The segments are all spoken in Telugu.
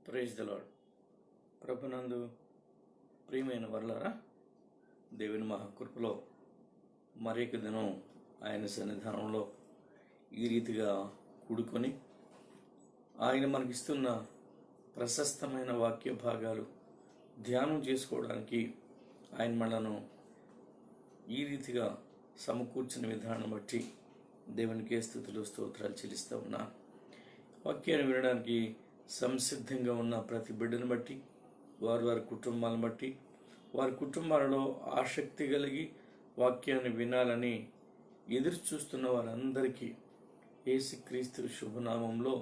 Praise the lord. ప్రభునందు ప్రియమైన వర్లారా, దేవుని మహాకృపలో మరొక దినం ఆయన సన్నిధానంలో ఈ రీతిగా కూడుకొని ఆయన మనకిస్తున్న ప్రశస్తమైన వాక్య భాగాలు ధ్యానం చేసుకోవడానికి ఆయన మనను ఈ రీతిగా సమకూర్చిన విధానం బట్టి దేవునికే స్తుతులు స్తోత్రాలు చెల్లిస్తూ ఉన్నాను. వాక్యాన్ని వినడానికి సంసిద్ధంగా ఉన్న ప్రతి బిడ్డను బట్టి, వారి కుటుంబాలను బట్టి, వారి కుటుంబాలలో ఆసక్తి కలిగి వాక్యాన్ని వినాలని ఎదురు చూస్తున్న వారందరికీ యేసుక్రీస్తు శుభనామంలో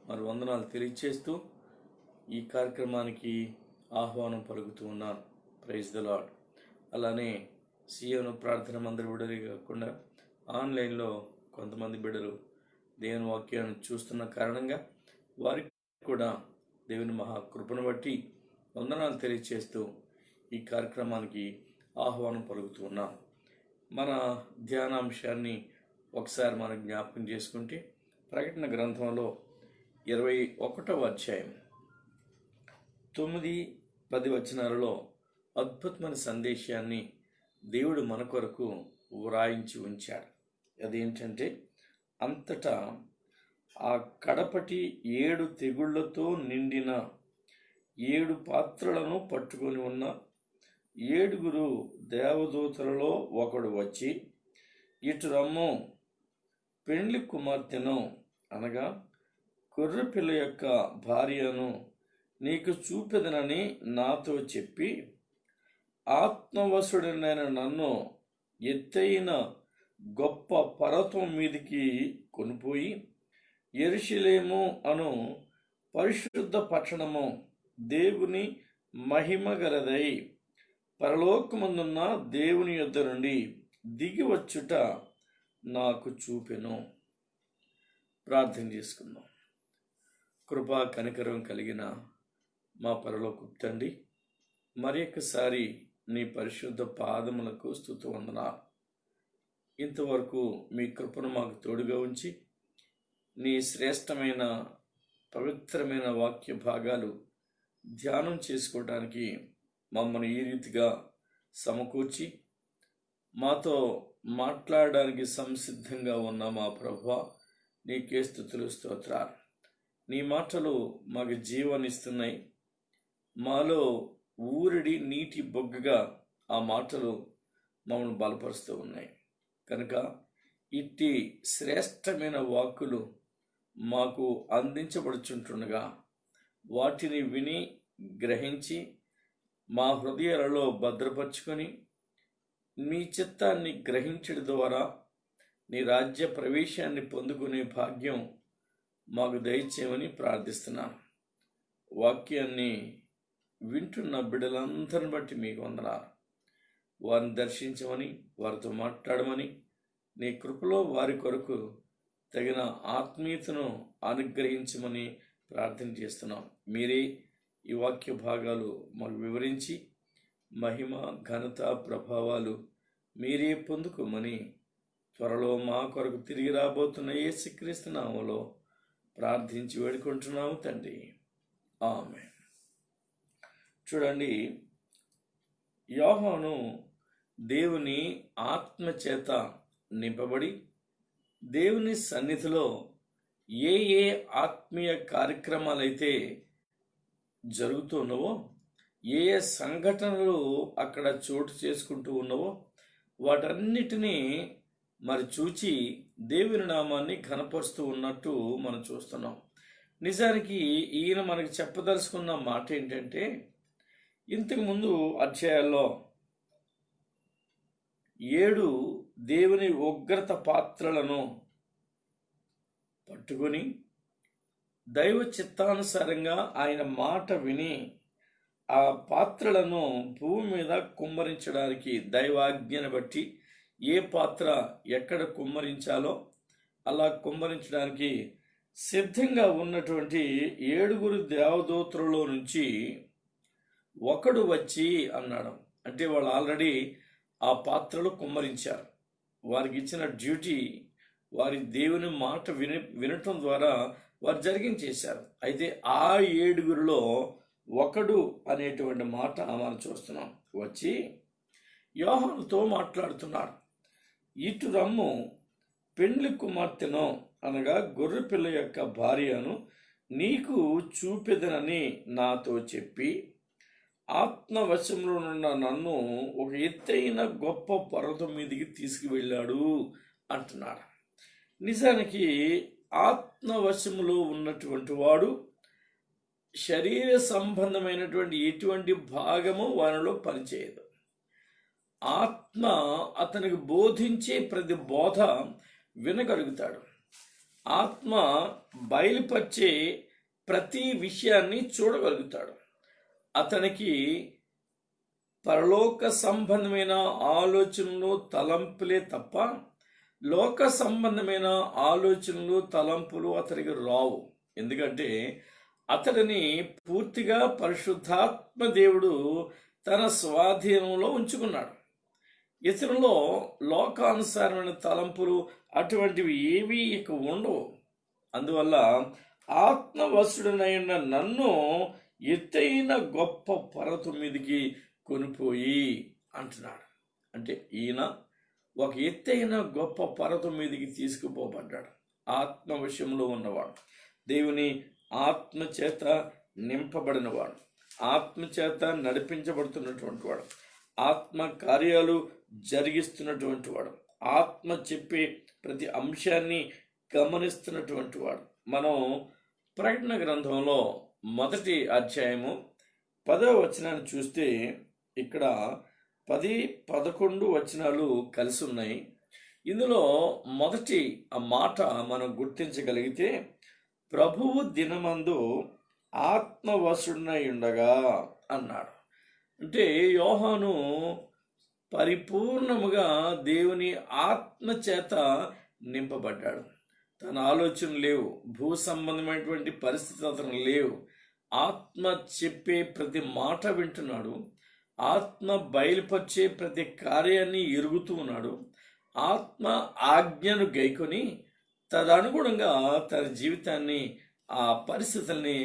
మరి వందనాలు తెలియచేస్తూ ఈ కార్యక్రమానికి ఆహ్వానం పలుకుతూ ఉన్నాను. Praise the lord. అలానే సియోను ప్రార్థన మందిర బిడ్డలే కాకుండా ఆన్లైన్లో కొంతమంది బిడ్డలు దేవుని వాక్యాన్ని చూస్తున్న కారణంగా వారికి కూడా దేవుని మహాకృపను బట్టి వందనాలు తెలియచేస్తూ ఈ కార్యక్రమానికి ఆహ్వానం పలుకుతూ ఉన్నాం. మన ధ్యానాంశాన్ని ఒకసారి మనం జ్ఞాపకం చేసుకుంటే, ప్రకటన గ్రంథంలో 21వ అధ్యాయం 9-10 వచనాలలో అద్భుతమైన సందేశాన్ని దేవుడు మన కొరకు వ్రాయించి ఉంచాడు. అదేంటంటే, అంతటా ఆ కడపటి 7 తెగుళ్లతో నిండిన 7 పాత్రలను పట్టుకొని ఉన్న 7 దేవదూతలలో ఒకడు వచ్చి, ఇటు రమ్ము, పెండ్లి కుమార్తెను అనగా గొర్రెపిల్ల యొక్క భార్యను నీకు చూపెదనని నాతో చెప్పి, ఆత్మవశుడనైన నన్ను ఎత్తైన గొప్ప పర్వతం మీదికి కొనిపోయి, యెరూషలేము అను పరిశుద్ధ పట్టణము దేవుని మహిమ గలదై పరలోకమందున్న దేవుని యొద్ద నుండి దిగి వచ్చుట నాకు చూపెను. ప్రార్థన చేసుకుందాం. కృపా కనికరం కలిగిన మా పరలోకపు తండ్రి, మరి ఒక్కసారి నీ పరిశుద్ధ పాదములకు స్తుతి వందనాలు. ఇంతవరకు మీ కృపను మాకు తోడుగా ఉంచి నీ శ్రేష్టమైన పవిత్రమైన వాక్య భాగాలు ధ్యానం చేసుకోవడానికి మమ్మల్ని ఈ రీతిగా సమకూర్చి మాతో మాట్లాడడానికి సంసిద్ధంగా ఉన్న మా ప్రభువా, నీకే స్తుతులు స్తోత్రాలు. నీ మాటలు మాకు జీవనిస్తున్నాయి. మాలో ఊరిడి నీటి బొగ్గగా ఆ మాటలు మమ్మల్ని బలపరుస్తూ ఉన్నాయి. కనుక ఇట్టి శ్రేష్టమైన వాక్కులు మాకు అందించబడుచుంటుండగా వాటిని విని గ్రహించి మా హృదయాలలో భద్రపరుచుకొని నీ చిత్తాన్ని గ్రహించడం ద్వారా నీ రాజ్య ప్రవేశాన్ని పొందుకునే భాగ్యం మాకు దయచేయమని ప్రార్థిస్తున్నాను. వాక్యాన్ని వింటున్న బిడ్డలందరిని బట్టి మీకు వందనాలు. వారిని దర్శించమని, వారితో మాట్లాడమని, నీ కృపలో వారి కొరకు తగిన ఆత్మీయతను అనుగ్రహించమని ప్రార్థన చేస్తున్నాం. మీరే ఈ వాక్య భాగాలు మాకు వివరించి మహిమ ఘనత ప్రభావాలు మీరే పొందుకోమని త్వరలో మా కొరకు తిరిగి రాబోతున్న యేసుక్రీస్తు నామములో ప్రార్థించి వేడుకుంటున్నాము తండ్రి. ఆమేన్. చూడండి, యోహాను దేవుని ఆత్మ చేత నింపబడి దేవుని సన్నిధిలో ఏ ఆత్మీయ కార్యక్రమాలైతే జరుగుతున్నావో, ఏ సంఘటనలు అక్కడ చోటు చేసుకుంటూ ఉన్నావో వాటన్నిటినీ మరి చూచి దేవుని నామాన్ని ఘనపరుస్తూ ఉన్నట్టు మనం చూస్తున్నాం. నిజానికి ఈయన మనకి చెప్పదలుచుకున్న మాట ఏంటంటే, ఇంతకుముందు అధ్యాయాల్లో 7 దేవుని ఉగ్రత పాత్రలను పట్టుకొని దైవ చిత్తానుసారంగా ఆయన మాట విని ఆ పాత్రలను భూమి మీద కుమ్మరించడానికి దైవాజ్ఞను బట్టి ఏ పాత్ర ఎక్కడ కుమ్మరించాలో అలా కుమ్మరించడానికి సిద్ధంగా ఉన్నటువంటి 7 దేవదూతలలో నుంచి ఒకడు వచ్చి అన్నాడు. అంటే వాళ్ళు ఆల్రెడీ ఆ పాత్రలు కుమ్మరించారు. వారికి ఇచ్చిన డ్యూటీ వారి దేవుని మాట వినటం ద్వారా వారు జరిగించేశారు. అయితే ఆ 7గురిలో ఒకడు అనేటువంటి మాట మనం చూస్తున్నాం. వచ్చి యోహానుతో మాట్లాడుతున్నాడు. ఇటు రమ్ము, పెండ్లి కుమార్తెను అనగా గొర్రెపిల్ల యొక్క భార్యను నీకు చూపెదనని నాతో చెప్పి ఆత్మవశంలో ఉన్న నన్ను ఒక ఎత్తైన గొప్ప పర్వతం మీదకి తీసుకువెళ్ళాడు అంటున్నాడు. నిజానికి ఆత్మవశములో ఉన్నటువంటి వాడు శరీర సంబంధమైనటువంటి ఎటువంటి భాగము వానిలో పనిచేయదు. ఆత్మ అతనికి బోధించే ప్రతి బోధ వినగలుగుతాడు. ఆత్మ బయలుపరిచే ప్రతి విషయాన్ని చూడగలుగుతాడు. అతనికి పరలోక సంబంధమైన ఆలోచనలు తలంపులే తప్ప లోక సంబంధమైన ఆలోచనలు తలంపులు అతనికి రావు. ఎందుకంటే అతడిని పూర్తిగా పరిశుద్ధాత్మ దేవుడు తన స్వాధీనంలో ఉంచుకున్నాడు. ఇతరులో లోకానుసారమైన తలంపులు అటువంటివి ఏవి ఇక ఉండవు. అందువల్ల ఆత్మవశుడనైన నన్ను ఎత్తైన గొప్ప పర్వతం మీదకి కొనిపోయి అంటున్నాడు. అంటే ఈయన ఒక ఎత్తైన గొప్ప పర్వతం మీదకి తీసుకుపోబడ్డాడు. ఆత్మ విషయంలో ఉన్నవాడు, దేవుని ఆత్మ చేత నింపబడినవాడు, ఆత్మ చేత నడిపించబడుతున్నటువంటి వాడు, ఆత్మ కార్యాలు జరిగిస్తున్నటువంటి వాడు, ఆత్మ చెప్పే ప్రతి అంశాన్ని గమనిస్తున్నటువంటి వాడు. మనం ప్రకటన గ్రంథంలో 1వ అధ్యాయము 10వ వచనాన్ని చూస్తే ఇక్కడ 10, 11 వచనాలు కలిసి ఉన్నాయి. ఇందులో మొదటి ఆ మాట మనం గుర్తించగలిగితే ప్రభువు దినమందు ఆత్మవశుడై ఉండగా అన్నాడు. అంటే యోహాను పరిపూర్ణముగా దేవుని ఆత్మ చేత నింపబడ్డాడు. తన ఆలోచనలు లేవు, భూ సంబంధమైనటువంటి పరిస్థితులు అతను లేవు. ఆత్మ చెప్పే ప్రతి మాట వింటున్నాడు. ఆత్మ బయలుపరిచే ప్రతి కార్యాన్ని ఎరుగుతూ ఉన్నాడు. ఆత్మ ఆజ్ఞను గైకొని తదనుగుణంగా తన జీవితాన్ని ఆ పరిస్థితుల్ని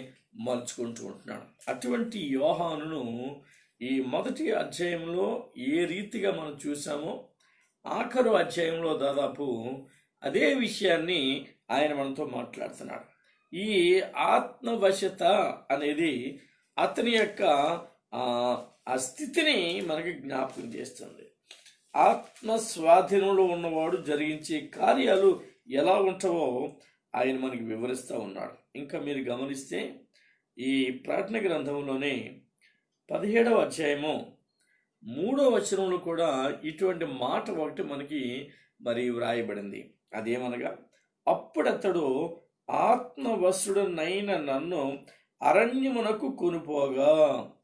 మలుచుకుంటూ ఉంటున్నాడు. అటువంటి యోహానును ఈ 1వ అధ్యాయంలో ఏ రీతిగా మనం చూసామో ఆఖరు అధ్యాయంలో దాదాపు అదే విషయాన్ని ఆయన మనతో మాట్లాడుతున్నాడు. ఈ ఆత్మవశత అనేది అతని యొక్క ఆ స్థితిని మనకి జ్ఞాపకం చేస్తుంది. ఆత్మ స్వాధీనంలో ఉన్నవాడు జరిగించే కార్యాలు ఎలా ఉంటావో ఆయన మనకి వివరిస్తూ ఉన్నాడు. ఇంకా మీరు గమనిస్తే ఈ ప్రకటన గ్రంథంలోనే 17వ అధ్యాయము 3వ వచనంలో కూడా ఇటువంటి మాట ఒకటి మనకి మరి వ్రాయబడింది. అదేమనగా, అప్పుడతడు ఆత్మవశుడనైన నన్ను అరణ్యమునకు కొనిపోగా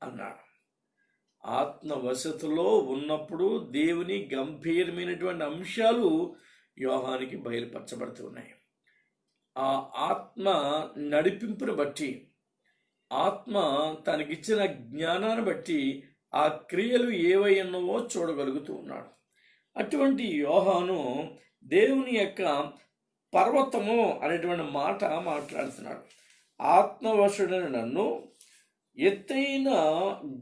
అన్నాడు. ఆత్మవశతలో ఉన్నప్పుడు దేవుని గంభీరమైనటువంటి అంశాలు యోహానికి బయలుపరచబడుతున్నాయి. ఆ ఆత్మ నడిపింపును బట్టి, ఆత్మ తనకిచ్చిన జ్ఞానాన్ని బట్టి ఆ క్రియలు ఏవై ఉన్నవో చూడగలుగుతూ ఉన్నాడు. అటువంటి యోహాను దేవుని యొక్క పర్వతము అనేటువంటి మాట మాట్లాడుతున్నాడు. ఆత్మవశుడైన నన్ను ఎత్తైన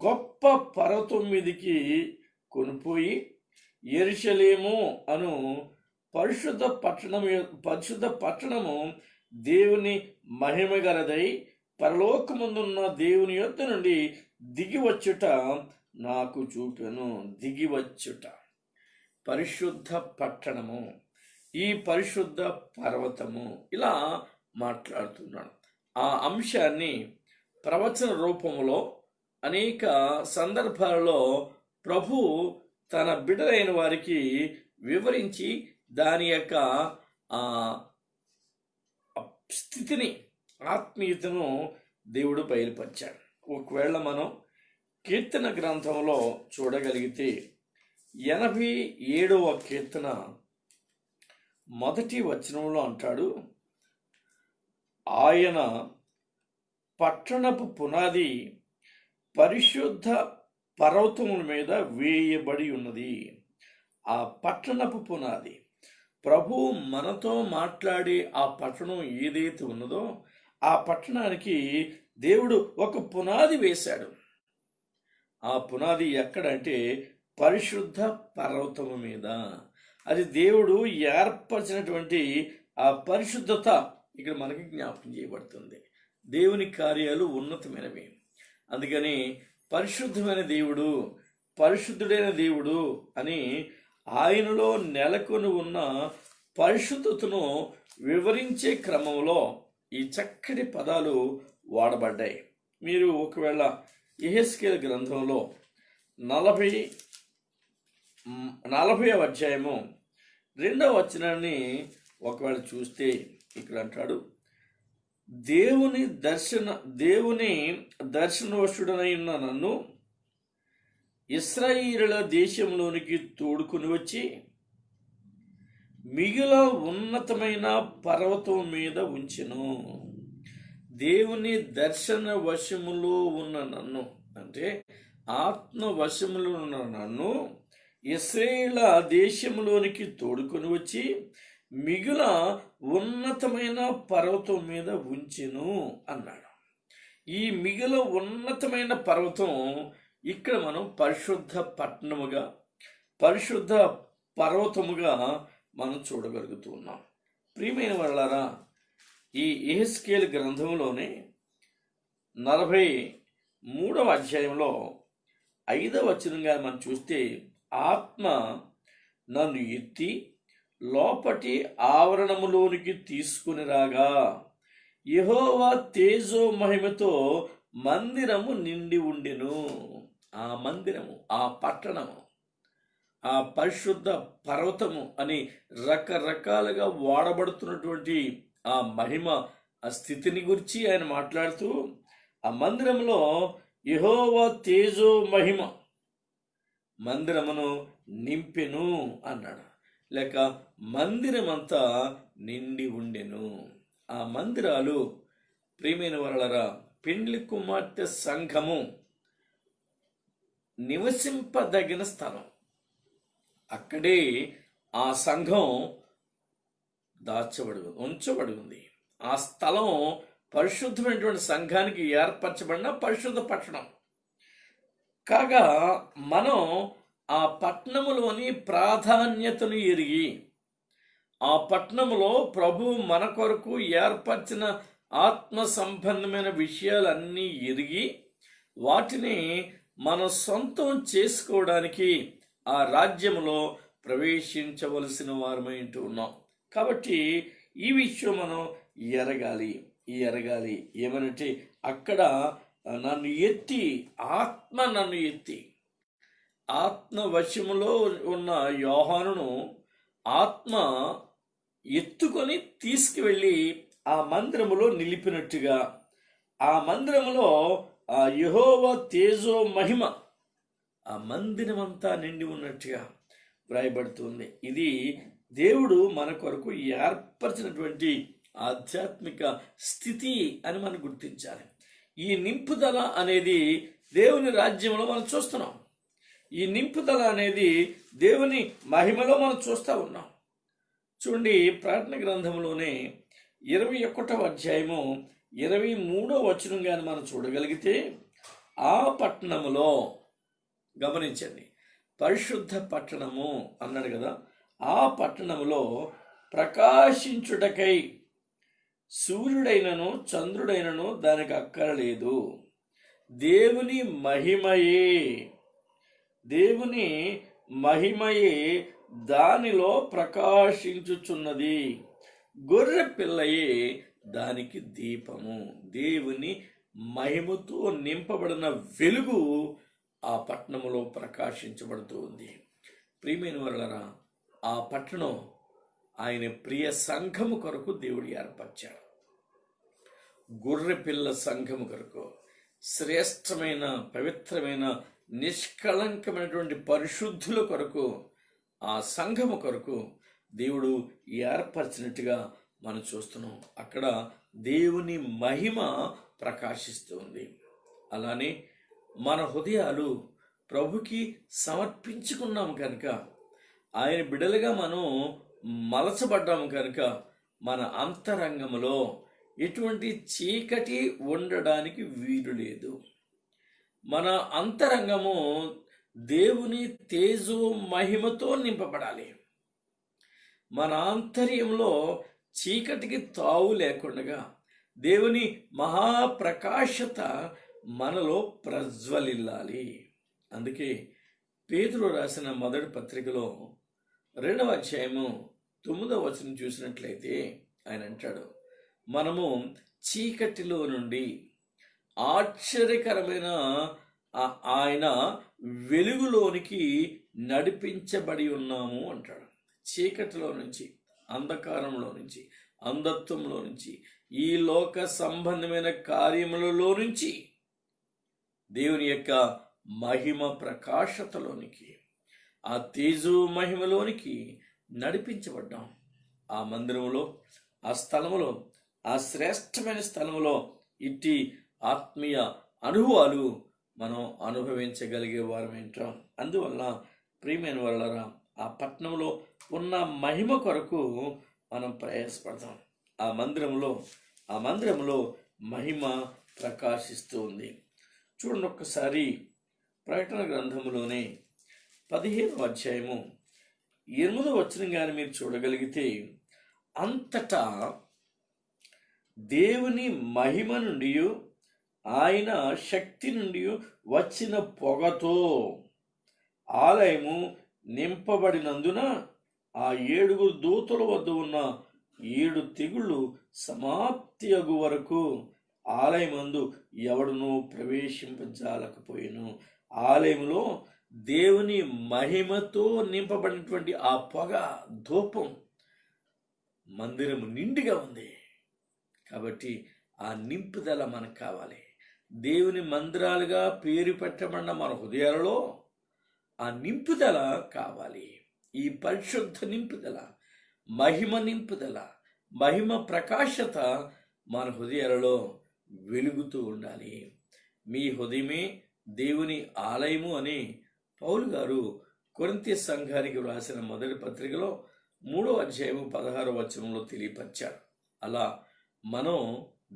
గొప్ప పర్వతం మీదికి కొనిపోయి యెరూషలేము అను పరిశుద్ధ పట్టణము దేవుని మహిమ గలదై పరలోకమందున్న దేవుని యొద్ద నుండి దిగివచ్చుట నాకు చూపెను. దిగివచ్చుట, పరిశుద్ధ పట్టణము, ఈ పరిశుద్ధ పర్వతము, ఇలా మాట్లాడుతున్నాడు. ఆ అంశాన్ని ప్రవచన రూపంలో అనేక సందర్భాలలో ప్రభు తన బిడ్డలైన వారికి వివరించి దాని యొక్క స్థితిని, ఆత్మీయతను దేవుడు బయలుపరిచాడు. ఒకవేళ మనం కీర్తన గ్రంథంలో చూడగలిగితే 87వ కీర్తన 1వ వచనంలో అంటాడు, ఆయన పట్టణపు పునాది పరిశుద్ధ పర్వతముల మీద వేయబడి ఉన్నది. ఆ పట్టణపు పునాది, ప్రభు మనతో మాట్లాడే ఆ పట్టణం ఏదైతే ఉన్నదో ఆ పట్టణానికి దేవుడు ఒక పునాది వేశాడు. ఆ పునాది ఎక్కడంటే పరిశుద్ధ పర్వతము మీద. అది దేవుడు ఏర్పరిచినటువంటి ఆ పరిశుద్ధత ఇక్కడ మనకి జ్ఞాపకం చేయబడుతుంది. దేవుని కార్యాలు ఉన్నతమైనవి. అందుకని పరిశుద్ధమైన దేవుడు, పరిశుద్ధుడైన దేవుడు అని ఆయనలో నెలకొని ఉన్న పరిశుద్ధతను వివరించే క్రమంలో ఈ చక్కటి పదాలు వాడబడ్డాయి. మీరు ఒకవేళ యెహెజ్కేలు గ్రంథంలో 40వ అధ్యాయము 2వ వచనాన్ని ఒకవేళ చూస్తే ఇక్కడ అంటాడు, దేవుని దర్శనవశుడనై ఉన్న నన్ను ఇశ్రాయేలుల దేశంలోనికి తోడుకుని వచ్చి మిగిలిన ఉన్నతమైన పర్వతం మీద ఉంచెను. దేవుని దర్శన వశములో ఉన్న నన్ను, అంటే ఆత్మ వశములో ఉన్న నన్ను ఇశ్రాయేలుల దేశంలోనికి తోడుకొని వచ్చి మిగిలిన ఉన్నతమైన పర్వతం మీద ఉంచెను అన్నాడు. ఈ మిగిలిన ఉన్నతమైన పర్వతం ఇక్కడ మనం పరిశుద్ధ పట్టణముగా, పరిశుద్ధ పర్వతముగా మనం చూడగలుగుతూ ఉన్నాం. ప్రియమైన వాళ్ళారా, ఈ యెహెజ్కేలు గ్రంథంలోనే 43వ అధ్యాయంలో 5వ వచనంగా మనం చూస్తే, ఆత్మ నన్ను ఎత్తి లోపటి ఆవరణములోనికి తీసుకుని రాగా యెహోవా తేజో మహిమతో మందిరము నిండి ఉండెను. ఆ మందిరము, ఆ పట్టణము, ఆ పరిశుద్ధ పర్వతము అని రకరకాలుగా వాడబడుతున్నటువంటి ఆ మహిమ, ఆ స్థితిని గురించి ఆయన మాట్లాడుతూ, ఆ మందిరంలో యెహోవా తేజో మహిమ మందిరమును నింపెను అన్నాడు. లేక మందిరమంతా నిండి ఉండెను. ఆ మందిరాలు ప్రియమైన వాళ్ళరా, పెండ్లి కుమార్తె సంఘము నివసింపదగిన స్థలం. అక్కడే ఆ సంఘం ఉంచబడి ఉంది. ఆ స్థలం పరిశుద్ధమైనటువంటి సంఘానికి ఏర్పరచబడిన పరిశుద్ధ పట్టణం కాగా, మనం ఆ పట్టణములోని ప్రాధాన్యతను ఎరిగి, ఆ పట్టణములో ప్రభు మన కొరకు ఏర్పరిచిన ఆత్మ సంబంధమైన విషయాలన్నీ ఎరిగి వాటిని మనం సొంతం చేసుకోవడానికి ఆ రాజ్యములో ప్రవేశించవలసిన వారమై ఉన్నాం. కాబట్టి ఈ విషయం మనం ఎరగాలి. ఏమనంటే, అక్కడ నన్ను ఎత్తి, ఆత్మ నన్ను ఎత్తి, ఆత్మ వశములో ఉన్న యోహానును ఆత్మ ఎత్తుకొని తీసుకువెళ్ళి ఆ మందిరములో నిలిపినట్టుగా, ఆ మందిరములో ఆ యెహోవా తేజో మహిమ ఆ మందిరమంతా నిండి ఉన్నట్టుగా వ్రాయబడుతుంది. ఇది దేవుడు మన కొరకు ఏర్పరిచినటువంటి ఆధ్యాత్మిక స్థితి అని మనం గుర్తించాలి. ఈ నింపుదల అనేది దేవుని రాజ్యంలో మనం చూస్తున్నాం. ఈ నింపుదల అనేది దేవుని మహిమలో మనం చూస్తూ ఉన్నాం. చూడండి, ప్రకటన గ్రంథంలోనే 21వ అధ్యాయము 23వ వచనం కానీ మనం చూడగలిగితే, ఆ పట్టణములో, గమనించండి, పరిశుద్ధ పట్టణము అన్నాడు కదా, ఆ పట్టణములో ప్రకాశించుటకై సూర్యుడైనను చంద్రుడైనను దానికి అక్కరలేదు. దేవుని మహిమయే దానిలో ప్రకాశించుచున్నది. గొర్రె పిల్లయే దానికి దీపము. దేవుని మహిమతో నింపబడిన వెలుగు ఆ పట్టణములో ప్రకాశించబడుతూ ఉంది. ప్రియమైన వారలారా, ఆ పట్టణం ఆయన ప్రియ సంఘము కొరకు దేవుడు ఏర్పరిచాడు. గొర్రె పిల్ల సంఘము కొరకు, శ్రేష్టమైన, పవిత్రమైన, నిష్కళంకమైనటువంటి పరిశుద్ధుల కొరకు, ఆ సంఘము కొరకు దేవుడు ఏర్పరిచినట్టుగా మనం చూస్తున్నాం. అక్కడ దేవుని మహిమ ప్రకాశిస్తుంది. అలానే మన హృదయాలు ప్రభుకి సమర్పించుకున్నాము కనుక, ఆయన బిడలుగా మనం మలచబడ్డాము కనుక, మన అంతరంగములో ఎటువంటి చీకటి ఉండడానికి వీలు లేదు. మన అంతరంగము దేవుని తేజో మహిమతో నింపబడాలి. మన ఆంతర్యంలో చీకటికి తావు లేకుండా దేవుని మహాప్రకాశత మనలో ప్రజ్వలిల్లాలి. అందుకే పేతురు రాసిన మొదటి పత్రికలో 2వ అధ్యాయము 9వ వచనం చూసినట్లయితే ఆయన అంటాడు, మనము చీకటిలో నుండి ఆశ్చర్యకరమైన ఆయన వెలుగులోనికి నడిపించబడి ఉన్నాము అంటాడు. చీకటిలో నుంచి, అంధకారంలో నుంచి, అంధత్వంలో నుంచి, ఈ లోక సంబంధమైన కార్యములలో నుంచి దేవుని యొక్క మహిమ ప్రకాశతలోనికి, ఆ తేజో మహిమలోనికి నడిపించబడ్డాం. ఆ మందిరంలో, ఆ స్థలములో, ఆ శ్రేష్టమైన స్థలములో ఇట్టి ఆత్మీయ అనుభవాలు మనం అనుభవించగలిగే వారం ఏంటాం. అందువల్ల ప్రియమైన వాళ్ళరా, ఆ పట్టణంలో ఉన్న మహిమ కొరకు మనం ప్రయాసపడతాం. ఆ మందిరంలో మహిమ ప్రకాశిస్తూ ఉంది. చూడండి ఒక్కసారి ప్రకటన గ్రంథములోనే 15వ అధ్యాయము 8వ వచనం కానీ మీరు చూడగలిగితే, అంతటా దేవుని మహిమ నుండి ఆయన శక్తి నుండి వచ్చిన పొగతో ఆలయము నింపబడినందున ఆ 7 దూతల వద్ద ఉన్న 7 తెగుళ్ళు సమాప్తి అగు వరకు ఆలయమందు ఎవడునూ ప్రవేశింపజాలకపోయెను. ఆలయంలో దేవుని మహిమతో నింపబడినటువంటి ఆ పొగ, ధూపం మందిరము నిండిగా ఉంది. కాబట్టి ఆ నింపుదల మనకు కావాలి. దేవుని మందిరాలుగా పేరు పెట్టబడిన మన హృదయాలలో ఆ నింపుదల కావాలి. ఈ పరిశుద్ధ నింపుదల, మహిమ నింపుదల, మహిమ ప్రకాశత మన హృదయాలలో వెలుగుతూ ఉండాలి. మీ హృదయమే దేవుని ఆలయము అని పౌలు గారు కొరింథీ సంఘానికి వ్రాసిన మొదటి పత్రికలో 3వ అధ్యాయము 16వ వచనంలో తెలియపరిచాడు. అలా మనం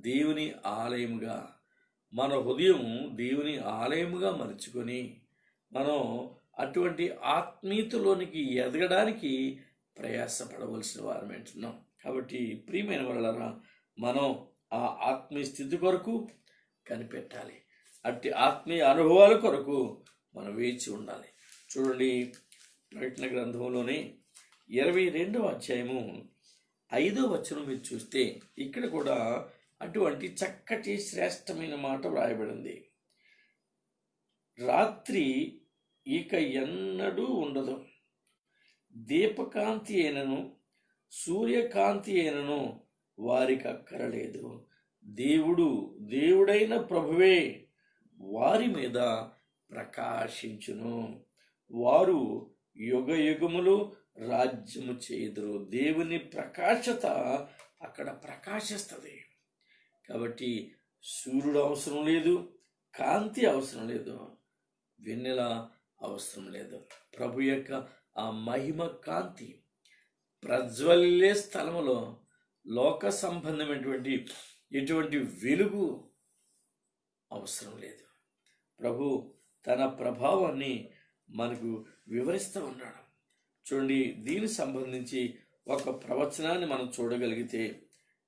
దేవుని ఆలయముగా, మన హృదయం దేవుని ఆలయముగా మలుచుకొని మనం అటువంటి ఆత్మీయతలోనికి ఎదగడానికి ప్రయాసపడవలసిన వారం అంటున్నాం. కాబట్టి ప్రియమైన వాళ్ళరా, మనం ఆ ఆత్మీయ స్థితి కొరకు కనిపెట్టాలి. అట్టి ఆత్మీయ అనుభవాల కొరకు మనం వేచి ఉండాలి. చూడండి, ప్రకటన గ్రంథంలోనే 22వ అధ్యాయము 5వ వచనం మీరు చూస్తే ఇక్కడ కూడా అటువంటి చక్కటి శ్రేష్టమైన మాట వ్రాయబడింది. రాత్రి ఇక ఎన్నడూ ఉండదు, దీపకాంతి అయినను సూర్యకాంతి అయినను వారికి అక్కరలేదు. దేవుడైన ప్రభువే వారి మీద ప్రకాశించును. వారు యుగ యుగములు రాజ్యము చేయుదురు. దేవుని ప్రకాశత అక్కడ ప్రకాశిస్తుంది. కాబట్టి సూర్యుడు అవసరం లేదు, కాంతి అవసరం లేదు, వెన్నెల అవసరం లేదు. ప్రభు యొక్క ఆ మహిమ కాంతి ప్రజ్వలిల్లే స్థలములో లోక సంబంధమైనటువంటి ఎటువంటి వెలుగు అవసరం లేదు. ప్రభు తన ప్రభావాన్ని మనకు వివరిస్తూ ఉన్నాడు. చూడండి, దీనికి సంబంధించి ఒక ప్రవచనాన్ని మనం చూడగలిగితే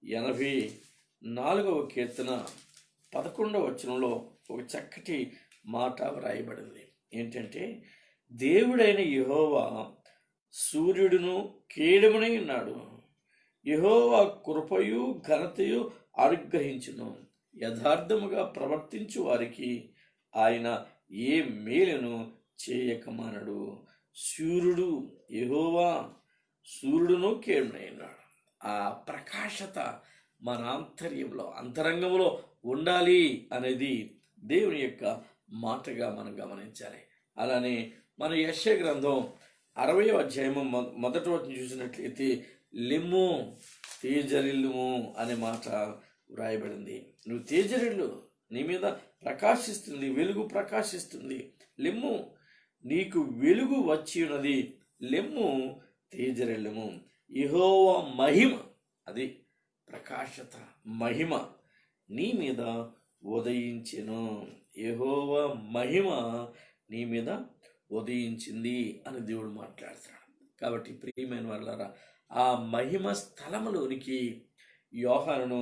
84వ కీర్తన 11వ వచనంలో ఒక చక్కటి మాట వ్రాయబడింది. ఏంటంటే, దేవుడైన యెహోవా సూర్యుడును కేడమునై ఉన్నాడు. యెహోవా కృపయు ఘనతయు అనుగ్రహించును. యథార్థముగా ప్రవర్తించు వారికి ఆయన ఏ మేలును చేయకమానడు. సూర్యుడు యెహోవా, సూర్యుడును కేడమునై ఉన్నాడు. ఆ ప్రకాశత మన అంతరంగంలో ఉండాలి అనేది దేవుని యొక్క మాటగా మనం గమనించాలి. అలానే మన యెషయా గ్రంథం 60వ అధ్యాయము మొదటి వచనం చూసినట్లయితే, లెమ్ము తేజరిల్లుము అనే మాట వ్రాయబడింది. నువ్వు తేజరిల్లు, నీ మీద ప్రకాశిస్తుంది, వెలుగు ప్రకాశిస్తుంది. లెమ్ము, నీకు వెలుగు వచ్చి ఉన్నది, లెమ్ము తేజరిల్లుము. యెహోవా మహిమ, అది ప్రకాశత, మహిమ నీ మీద ఉదయించెను. యెహోవా మహిమ నీ మీద ఉదయించింది అని దేవుడు మాట్లాడుతున్నాడు. కాబట్టి ప్రియమైన వాళ్ళారా, ఆ మహిమ స్థలములోనికి యోహానును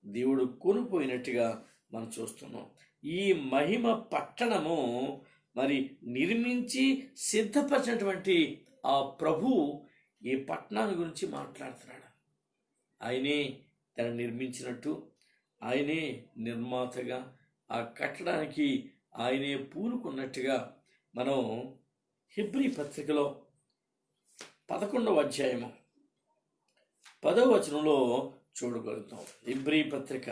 దేవుడు కొనిపోయినట్టుగా మనం చూస్తున్నాం. ఈ మహిమ పట్టణము మరి నిర్మించి సిద్ధపరిచినటువంటి ఆ ప్రభు ఈ పట్టణాన్ని గురించి మాట్లాడుతున్నాడు. ఆయనే దాన్ని నిర్మించినట్టు, ఆయనే నిర్మాతగా, ఆ కట్టడానికి ఆయనే పూనుకున్నట్టుగా మనం హెబ్రీ పత్రికలో 11వ అధ్యాయము 10వ వచనంలో చూడగలుగుతాం. హెబ్రీ పత్రిక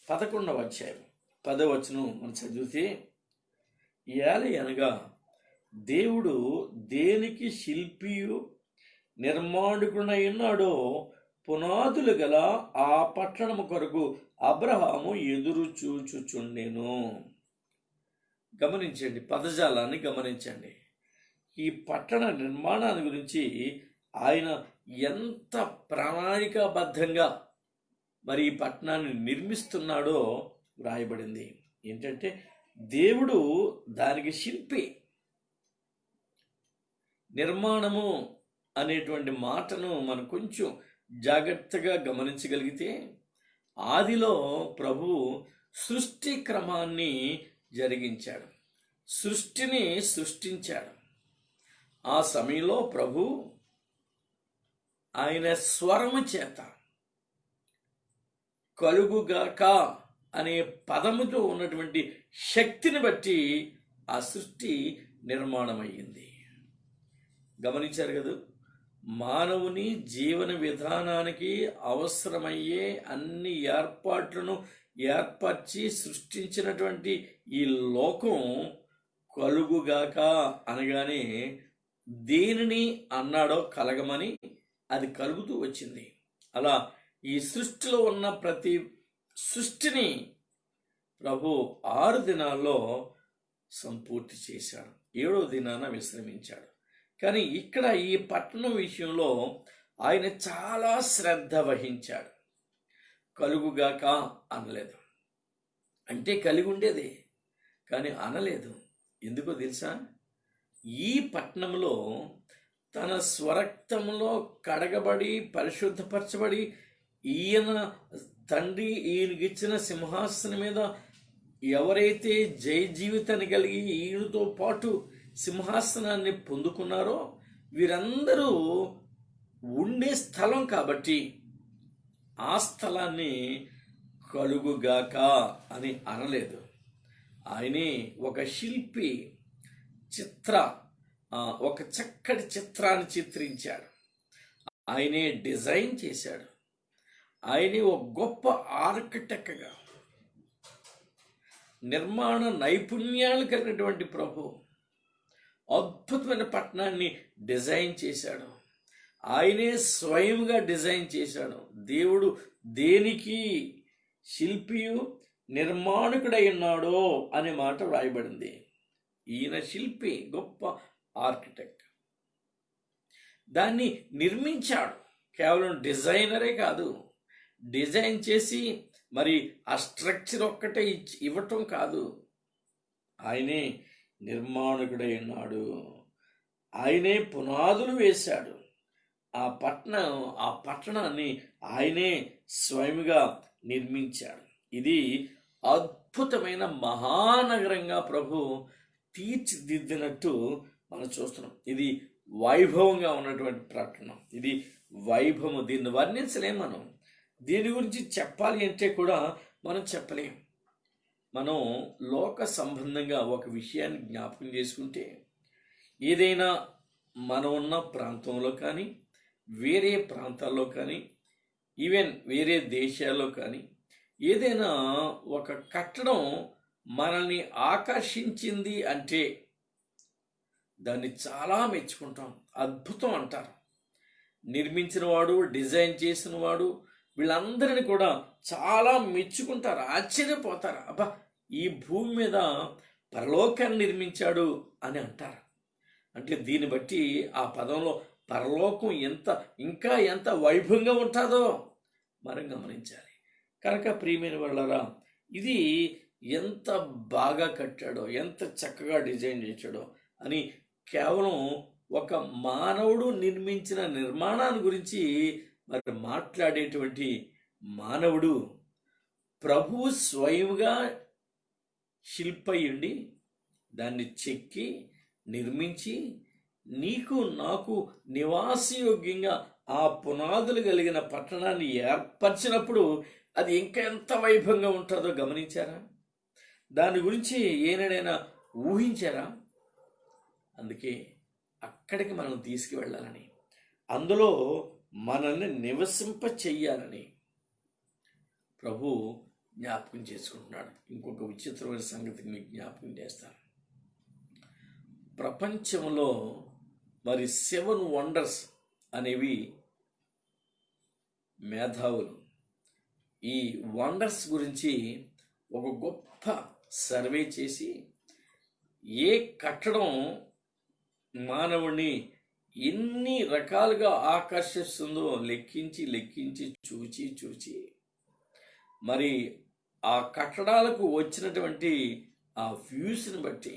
11వ అధ్యాయం 10వ వచనం మనం చదివితే, అనగా దేవుడు దేనికి శిల్పియు నిర్మాణకుడై ఉన్నాడో పునాదులు గల ఆ పట్టణము కొరకు అబ్రహాము ఎదురు చూచుచుండెను. గమనించండి, పదజాలాన్ని గమనించండి. ఈ పట్టణ నిర్మాణాన్ని గురించి ఆయన ఎంత ప్రణాళికాబద్ధంగా మరి ఈ పట్టణాన్ని నిర్మిస్తున్నాడో వ్రాయబడింది. ఏంటంటే దేవుడు దానికి శిల్పి. నిర్మాణము అనేటువంటి మాటను మనం కొంచెం జాగ్రత్తగా గమనించగలిగితే, ఆదిలో ప్రభు సృష్టి క్రమాన్ని జరిగించాడు, సృష్టిని సృష్టించాడు. ఆ సమయంలో ప్రభు ఆయన స్వరము చేత కలుగుగాక అనే పదముతో ఉన్నటువంటి శక్తిని బట్టి ఆ సృష్టి నిర్మాణం అయ్యింది. గమనించారు కదా, మానవుని జీవన విధానానికి అవసరమయ్యే అన్ని ఏర్పాట్లను ఏర్పరిచి సృష్టించినటువంటి ఈ లోకం కలుగుగాక అనగానే దేనిని అన్నాడో కలగమని అది కలుగుతూ వచ్చింది. అలా ఈ సృష్టిలో ఉన్న ప్రతి సృష్టిని ప్రభు 6 దినాల్లో సంపూర్తి చేశాడు, 7వ దినాన విశ్రమించాడు. కానీ ఇక్కడ ఈ పట్టణం విషయంలో ఆయన చాలా శ్రద్ధ వహించాడు. కలుగుగాక అనలేదు, అంటే కలిగి ఉండేదే కానీ అనలేదు. ఎందుకో తెలుసా? ఈ పట్టణంలో తన స్వరక్తంలో కడగబడి పరిశుద్ధపరచబడి ఈయన తండ్రి ఈయనకిచ్చిన సింహాసనం మీద ఎవరైతే జయ జీవితాన్ని కలిగి ఈయనతో పాటు సింహాసనాన్ని పొందుకున్నారో వీరందరూ ఉండే స్థలం కాబట్టి ఆ స్థలాన్ని కలుగుగాక అని అనలేదు. ఆయనే ఒక శిల్పి, ఒక చక్కటి చిత్రాన్ని చిత్రించాడు. ఆయనే డిజైన్ చేశాడు. ఆయనే ఒక గొప్ప ఆర్కిటెక్ట్గా, నిర్మాణ నైపుణ్యాలు కలిగినటువంటి ప్రభు అద్భుతమైన పట్టణాన్ని డిజైన్ చేశాడు. ఆయనే స్వయంగా డిజైన్ చేశాడు. దేవుడు దేనికి శిల్పియు నిర్మాణకుడై ఉన్నాడో అనే మాట వ్రాయబడింది. ఈయన శిల్పి, గొప్ప ఆర్కిటెక్ట్. దాన్ని నిర్మించాడు. కేవలం డిజైనరే కాదు, డిజైన్ చేసి మరి ఆ స్ట్రక్చర్ ఒక్కటే ఇవ్వటం కాదు, ఆయనే నిర్మాణకుడై ఉన్నాడు. ఆయనే పునాదులు వేశాడు. ఆ పట్టణాన్ని ఆయనే స్వయంగా నిర్మించాడు. ఇది అద్భుతమైన మహానగరంగా ప్రభు తీర్చిదిద్దినట్టు మనం చూస్తున్నాం. ఇది వైభవంగా ఉన్నటువంటి పట్టణం, ఇది వైభవం. దీన్ని వర్ణించలేం. మనం దీని గురించి చెప్పాలి అంటే కూడా మనం చెప్పలేం. మనం లోక సంబంధంగా ఒక విషయాన్ని జ్ఞాపకం చేసుకుంటే, ఏదైనా మనం ఉన్న ప్రాంతంలో కానీ, వేరే ప్రాంతాల్లో కానీ, ఈవెన్ వేరే దేశాల్లో కానీ ఏదైనా ఒక కట్టడం మనల్ని ఆకర్షించింది అంటే దాన్ని చాలా మెచ్చుకుంటాం, అద్భుతం అంటారు. నిర్మించిన వాడు, డిజైన్ చేసిన వాడు, వీళ్ళందరినీ కూడా చాలా మెచ్చుకుంటారు, ఆశ్చర్యపోతారు. అబ్బా, ఈ భూమి మీద పరలోకాన్ని నిర్మించాడు అని అంటారు. అంటే దీన్ని బట్టి ఆ పదంలో పరలోకం ఇంకా ఎంత వైభవంగా ఉంటుందో మనం గమనించాలి. కనుక ప్రియమైన వాళ్ళరా, ఇది ఎంత బాగా కట్టాడో, ఎంత చక్కగా డిజైన్ చేశాడో అని కేవలం ఒక మానవుడు నిర్మించిన నిర్మాణాన్ని గురించి మరి మాట్లాడేటువంటి మానవుడు ప్రభువు స్వయంగా శిల్పయుండి దాన్ని చెక్కి నిర్మించి నీకు నాకు నివాసయోగ్యంగా ఆ పునాదులు కలిగిన పట్టణాన్ని ఏర్పరిచినప్పుడు అది ఇంకా ఎంత వైభవంగా ఉంటుందో గమనించారా? దాని గురించి ఏనాడైనా ఊహించారా? అందుకే అక్కడికి మనం తీసుకువెళ్ళాలని, అందులో మనల్ని నివసింప చెయ్యాలని ప్రభు జ్ఞాపకం చేసుకుంటున్నాడు. ఇంకొక విచిత్రమైన సంగతిని మీకు జ్ఞాపకం చేస్తాను. ప్రపంచంలో మరి 7 వండర్స్ అనేవి మేధావులు ఈ వండర్స్ గురించి ఒక గొప్ప సర్వే చేసి ఏ కట్టడం మానవుడిని ఎన్ని రకాలుగా ఆకర్షిస్తుందో లెక్కించి చూచి మరి ఆ కట్టడాలకు వచ్చినటువంటి ఆ వ్యూస్ని బట్టి,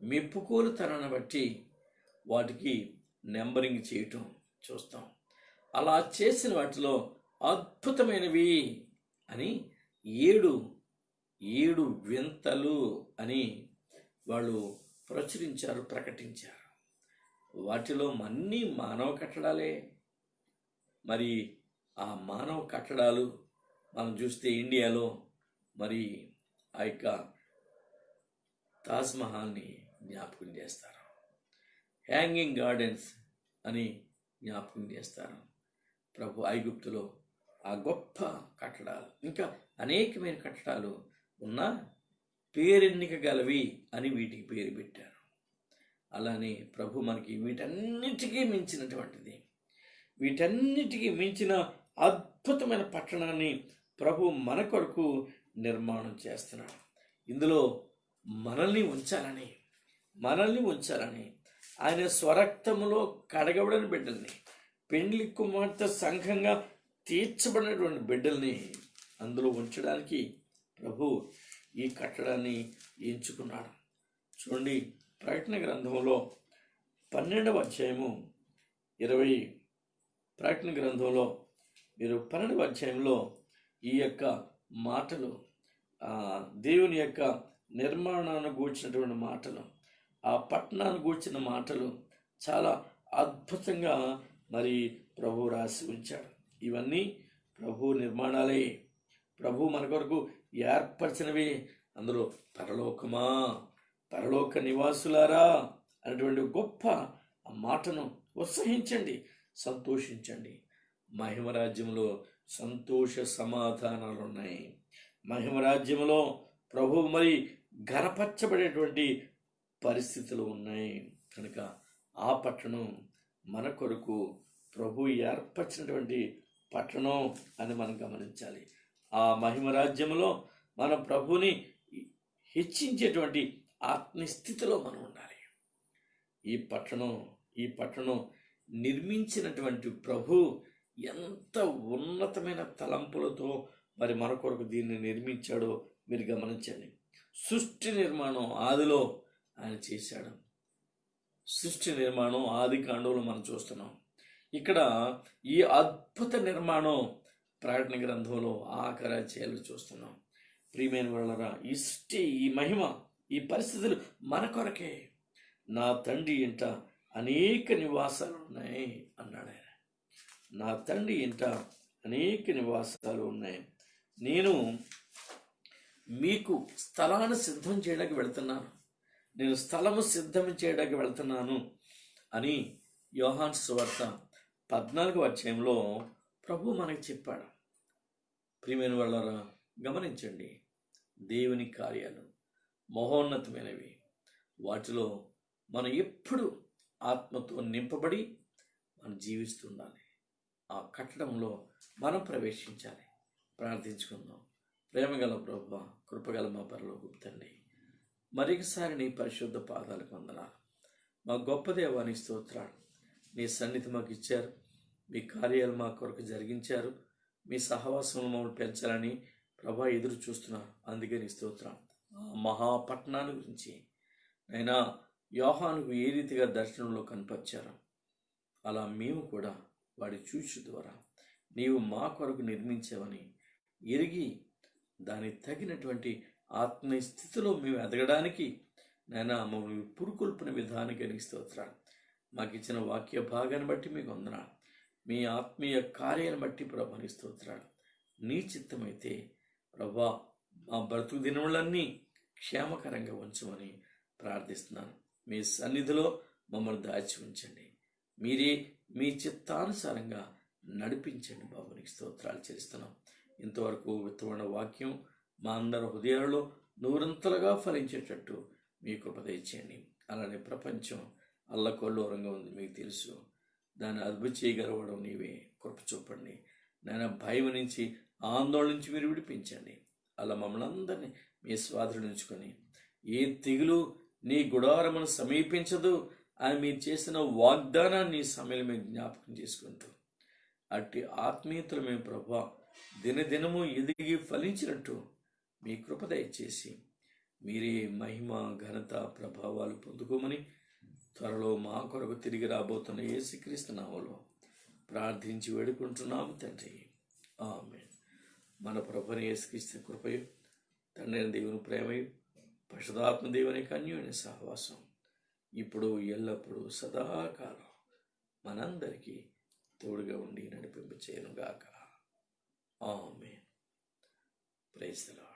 మెప్పుకోలుతనాన్ని బట్టి వాటికి నెంబరింగ్ చేయటం చూస్తాం. అలా చేసిన వాటిలో అద్భుతమైనవి అని 7 వింతలు అని వాళ్ళు ప్రకటించారు. వాటిలో అన్నీ మానవ కట్టడాలే. మరి ఆ మానవ కట్టడాలు మనం చూస్తే ఇండియాలో మరి ఆ యొక్క తాజ్మహల్ని జ్ఞాపకం చేస్తారు, హ్యాంగింగ్ గార్డెన్స్ అని జ్ఞాపకం చేస్తారు. ప్రభు ఐగుప్తులో ఆ గొప్ప కట్టడాలు, ఇంకా అనేకమైన కట్టడాలు ఉన్నా పేరెన్నిక గలవి అని వీటికి పేరు పెట్టారు. అలానే ప్రభు మనకి వీటన్నిటికీ మించినటువంటిది, వీటన్నిటికీ మించిన అద్భుతమైన పట్టణాన్ని ప్రభు మన కొరకు నిర్మాణం చేస్తున్నాడు. ఇందులో మనల్ని ఉంచాలని ఆయన స్వరక్తములో కడగబడిన బిడ్డల్ని, పెండ్లి కుమార్తె సంఘంగా తీర్చబడినటువంటి బిడ్డల్ని అందులో ఉంచడానికి ప్రభు ఈ కట్టడాన్ని ఎంచుకున్నాడు. చూడండి, ప్రకటన గ్రంథంలో 12వ అధ్యాయము 20 ప్రకటన గ్రంథంలో మీరు 12వ అధ్యాయంలో ఈ యొక్క మాటలు, దేవుని యొక్క నిర్మాణాన్ని గూర్చినటువంటి మాటలు, ఆ పట్టణాన్ని గూర్చిన మాటలు చాలా అద్భుతంగా మరి ప్రభు రాసి ఉంచాడు. ఇవన్నీ ప్రభు నిర్మాణాలే, ప్రభు మన కొరకు ఏర్పరిచినవి. అందులో పరలోక నివాసులారా అనేటువంటి గొప్ప మాటను ఉత్సహించండి, సంతోషించండి. మహిమరాజ్యంలో సంతోష సమాధానాలు ఉన్నాయి. మహిమరాజ్యంలో ప్రభు మరి ఘనపరచబడేటువంటి పరిస్థితులు ఉన్నాయి. కనుక ఆ పట్టణం మన కొరకు ప్రభు ఏర్పరిచినటువంటి పట్టణం అని మనం గమనించాలి. ఆ మహిమరాజ్యంలో మన ప్రభుని హెచ్చించేటువంటి ఆత్మస్థితిలో మనం ఉండాలి. ఈ పట్టణం నిర్మించినటువంటి ప్రభు ఎంత ఉన్నతమైన తలంపులతో మరి మన కొరకు దీన్ని నిర్మించాడో మీరు గమనించండి. సృష్టి నిర్మాణం ఆదిలో ఆయన చేశాడు. సృష్టి నిర్మాణం ఆది కాండంలో మనం చూస్తున్నాం. ఇక్కడ ఈ అద్భుత నిర్మాణం ప్రకటన గ్రంథంలో ఆఖరి అధ్యాయాలు చూస్తున్నాం. ప్రియమైన వాళ్ళరా, ఈ సృష్టి, ఈ మహిమ, ఈ పరిస్థితులు మన కొరకే. నా తండ్రి ఇంట అనేక నివాసాలు ఉన్నాయి అన్నాడు ఆయన. నా తండ్రి ఇంట అనేక నివాసాలు ఉన్నాయి, నేను మీకు స్థలాన్ని సిద్ధం చేయడానికి వెళ్తున్నాను, నేను స్థలము సిద్ధం చేయడానికి వెళ్తున్నాను అని యోహాను సువార్త 14వ అధ్యాయంలో ప్రభు మనకి చెప్పాడు. ప్రియమైన వాళ్ళరా, గమనించండి, దేవుని కార్యాలు మహోన్నతమైనవి. వాటిలో మనం ఎప్పుడు ఆత్మతో నింపబడి మనం జీవిస్తుండాలి. ఆ కట్టడంలో మనం ప్రవేశించాలి. ప్రార్థించుకుందాం. ప్రేమగల ప్రభువా, కృపగల మా పరలోకపు తండ్రి, మరొకసారి నీ పరిశుద్ధ పాదాలకు వందనాలు. మా గొప్ప దేవానికి స్తోత్రాలు. నీ సన్నిధి మాకు ఇచ్చారు, మీ కార్యాలు మా కొరకు జరిగించారు. మీ సహవాసంలో మమ్మల్ని పెంచాలని ప్రభా ఎదురు చూస్తున్నారు. అందుకే నీ స్తోత్రం. ఆ మహాపట్టణాన్ని గురించి నైనా యోహానుకు ఏ రీతిగా దర్శనంలో కనపరిచారో అలా మేము కూడా వాడి చూచు ద్వారా నీవు మా కొరకు నిర్మించావని ఎరిగి దానికి తగినటువంటి ఆత్మీయ స్థితిలో మేము ఎదగడానికి నైనా మమ్మల్ని పురుకొల్పిన విధానానికి నీకు స్తోత్రాలు. మాకు ఇచ్చిన వాక్య భాగాన్ని బట్టి మీకు వందనాలు. మీ ఆత్మీయ కార్యాన్ని బట్టి ప్రభా నీ స్తోత్రాలు. నీ చిత్తమైతే ప్రభా మా బ్రతుకు దినములన్నీ క్షేమకరంగా ఉంచమని ప్రార్థిస్తున్నాను. మీ సన్నిధిలో మమ్మల్ని దాచి ఉంచండి. మీరే మీ చిత్తానుసారంగా నడిపించండి బాబు. నీకు స్తోత్రాలు చెల్లిస్తున్నాం. ఇంతవరకు విత్తమైన వాక్యం మా అందరి హృదయాలలో నూరంతలుగా ఫలించేటట్టు మీ కృప దయచేయండి. అలానే ప్రపంచం అల్లకొల్లోరంగా ఉంది, మీకు తెలుసు. దాన్ని అదుపు చేయగలవడం నీవే. కృప చూపండి నాయన. భయం నుంచి, ఆందోళన నుంచి మీరు విడిపించండి. అలా మమ్మల్ని అందరినీ మీ స్వాధీనం ఉంచుకొని ఏ తెగులు నీ గుడారమును సమీపించదు అని మీరు చేసిన వాగ్దానాన్ని ఈ సమయంలో మేము జ్ఞాపకం చేసుకుంటూ అట్టి ఆత్మీయతలు మేము ప్రభా దినదినము ఎదిగి ఫలించినట్టు మీ కృప దయచేసి మీరే మహిమ ఘనత ప్రభావాలు పొందుకోమని త్వరలో మా కొరకు తిరిగి రాబోతున్న యేసుక్రీస్తు నామములో ప్రార్థించి వేడుకుంటున్నాము తండ్రి. ఆమేన్. మన ప్రభువైన యేసుక్రీస్తు కృపయు, తండ్రి అయిన దేవుని ప్రేమయు, పరిశుద్ధాత్మ దేవుని అన్యోన్య సహవాసం ఇప్పుడు ఎల్లప్పుడూ సదాకాలం మనందరికీ తోడుగా ఉండి నడిపింప చేయనుగాక. ఆమేన్. Praise the lord.